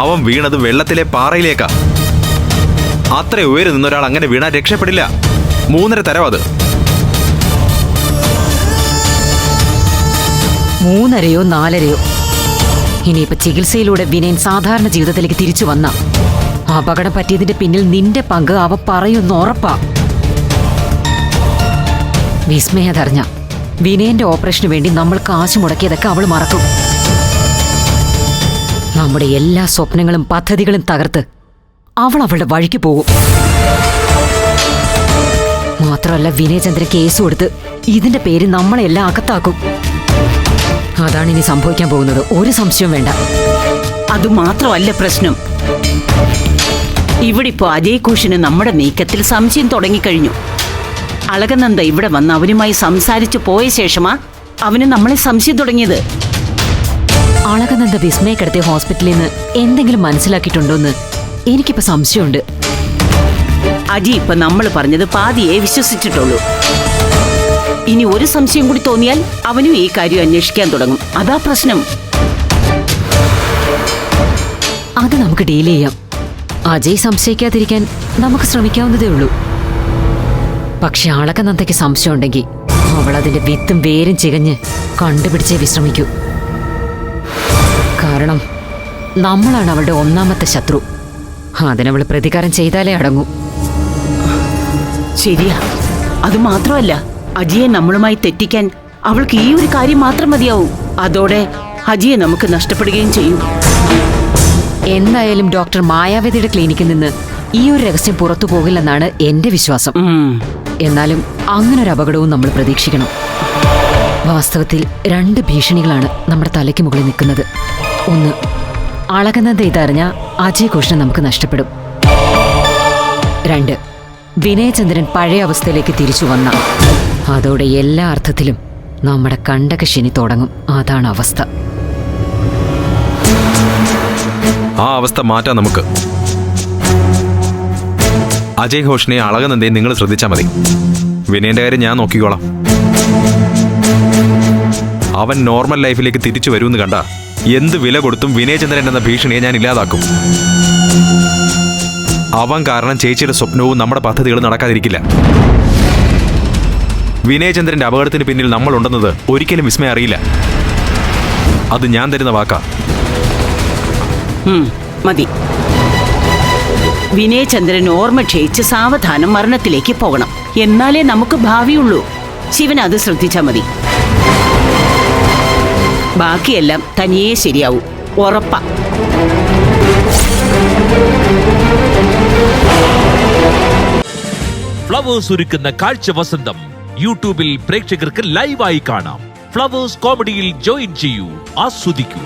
അവൻ വീണത് വെള്ളത്തിലെ പാറയിലേക്കാ. അത്ര ഉയരം നിന്നൊരാൾ അങ്ങനെ വീണാൽ രക്ഷപ്പെടില്ല. 3.5 തരം അത്. 3.5യോ 4.5യോ. ഇനിയിപ്പോ ചികിത്സയിലൂടെ വിനയൻ സാധാരണ ജീവിതത്തിലേക്ക് തിരിച്ചു വന്ന അപകടം പറ്റിയതിന്റെ പിന്നിൽ നിന്റെ പങ്ക് അവ പറയുന്ന ഉറപ്പാ. വിസ്മയതറിഞ്ഞ വിനയന്റെ ഓപ്പറേഷന് വേണ്ടി നമ്മൾ കാശ് മുടക്കിയതൊക്കെ അവൾ മറക്കും. നമ്മുടെ എല്ലാ സ്വപ്നങ്ങളും പദ്ധതികളും തകർത്ത് അവൾ അവളുടെ വഴിക്ക് പോകും. മാത്രമല്ല വിനയചന്ദ്രൻ കേസ് കൊടുത്ത് ഇതിന്റെ പേര് നമ്മളെല്ലാം അകത്താക്കും. അതാണ് ഇനി സംഭവിക്കാൻ പോകുന്നത്. ഒരു സംശയവും വേണ്ട. അതുമാത്രമല്ല പ്രശ്നം, ഇവിടെ ഇപ്പോ അജയ് ഘോഷിന് നമ്മുടെ നീക്കത്തിൽ സംശയം തുടങ്ങിക്കഴിഞ്ഞു. അളകനന്ദ ഇവിടെ വന്ന് അവനുമായി സംസാരിച്ചു പോയ ശേഷമാ അവന് നമ്മളെ സംശയം തുടങ്ങിയത്. അളകനന്ദ വിസ്മയക്കിടത്തിയ ഹോസ്പിറ്റലിൽ നിന്ന് എന്തെങ്കിലും മനസ്സിലാക്കിയിട്ടുണ്ടോന്ന് എനിക്കിപ്പോ സംശയമുണ്ട്. അജി ഇപ്പൊ നമ്മൾ പറഞ്ഞത് പാതിയെ വിശ്വസിച്ചിട്ടുള്ളൂ. ഇനി ഒരു സംശയം കൂടി തോന്നിയാൽ അവനും ഈ കാര്യം അന്വേഷിക്കാൻ തുടങ്ങും. അതാ പ്രശ്നം. അത് നമുക്ക് ഡീൽ ചെയ്യാം. അജയ് സംശയിക്കാതിരിക്കാൻ നമുക്ക് ശ്രമിക്കാവുന്നതേ ഉള്ളൂ. പക്ഷെ അളകനന്ദയ്ക്ക് സംശയം ഉണ്ടെങ്കിൽ അവൾ അതിന്റെ വിത്തും വേരും ചികഞ്ഞ് കണ്ടുപിടിച്ചേ വിശ്രമിക്കൂ. കാരണം നമ്മളാണ് അവളുടെ ഒന്നാമത്തെ ശത്രു. അതിനവൾ പ്രതികാരം ചെയ്താലേ അടങ്ങൂ. ശരിയാ. അത് മാത്രമല്ല, അജിയെ നമ്മളുമായി തെറ്റിക്കാൻ അവൾക്ക് ഈ ഒരു കാര്യം മാത്രം മതിയാവും. അതോടെ അജിയെ നമുക്ക് നഷ്ടപ്പെടുകയും ചെയ്യും. എന്തായാലും ഡോക്ടർ മായാവതിയുടെ ക്ലിനിക്കിൽ നിന്ന് ഈ ഒരു രഹസ്യം പുറത്തു പോകില്ലെന്നാണ് എന്റെ വിശ്വാസം. എന്നാലും അങ്ങനൊരു അപകടവും നമ്മൾ പ്രതീക്ഷിക്കണം. വാസ്തവത്തിൽ 2 ഭീഷണികളാണ് നമ്മുടെ തലയ്ക്ക് മുകളിൽ നിൽക്കുന്നത്. ഒന്ന്, അളകനന്ദ ഇതറിഞ്ഞ അജയ് ഘോഷിനെ നമുക്ക് നഷ്ടപ്പെടും. 2, വിനയചന്ദ്രൻ പഴയ അവസ്ഥയിലേക്ക് തിരിച്ചു വന്ന അതോടെ എല്ലാ അർത്ഥത്തിലും നമ്മുടെ കണ്ടകശനി തുടങ്ങും. അതാണ് അവസ്ഥ. ആ അവസ്ഥ മാറ്റാൻ നമുക്ക്. അജയ് ഘോഷിനെ അളകനന്ദയെ നിങ്ങൾ ശ്രദ്ധിച്ചാൽ മതി. വിനയന്റെ കാര്യം ഞാൻ നോക്കിക്കോളാം. അവൻ നോർമൽ ലൈഫിലേക്ക് തിരിച്ചു വരുമെന്ന് കണ്ട എന്ത് വില കൊടുത്തും വിനയചന്ദ്രൻ എന്ന ഭീഷണിയെ ഞാൻ ഇല്ലാതാക്കും. അവൻ കാരണം ചേച്ചിയുടെ സ്വപ്നവും നമ്മുടെ പദ്ധതികളും നടക്കാതിരിക്കില്ല. വിനയചന്ദ്രന്റെ അപകടത്തിന് പിന്നിൽ നമ്മളുണ്ടെന്നത് ഒരിക്കലും വിസ്മയം അറിയില്ല. അത് ഞാൻ തരുന്ന വാക്കാ. മതി. വിനയചന്ദ്രൻ ഓർമ്മ ക്ഷയിച്ച് സാവധാനം മരണത്തിലേക്ക് പോകണം. എന്നാലേ നമുക്ക് ഭാവിയുള്ളൂ. ശിവൻ അത് ശ്രദ്ധിച്ചാൽ മതി. ബാക്കിയെല്ലാം തനിയേ ശരിയാവും. ഉറപ്പാ. ഫ്ലവേഴ്സ് ഒരുക്കുന്ന കാഴ്ച വസന്തം യൂട്യൂബിൽ പ്രേക്ഷകർക്ക് ലൈവായി കാണാം. ഫ്ലവേഴ്സ് കോമഡിയിൽ ജോയിൻ ചെയ്യൂ, ആസ്വദിക്കൂ.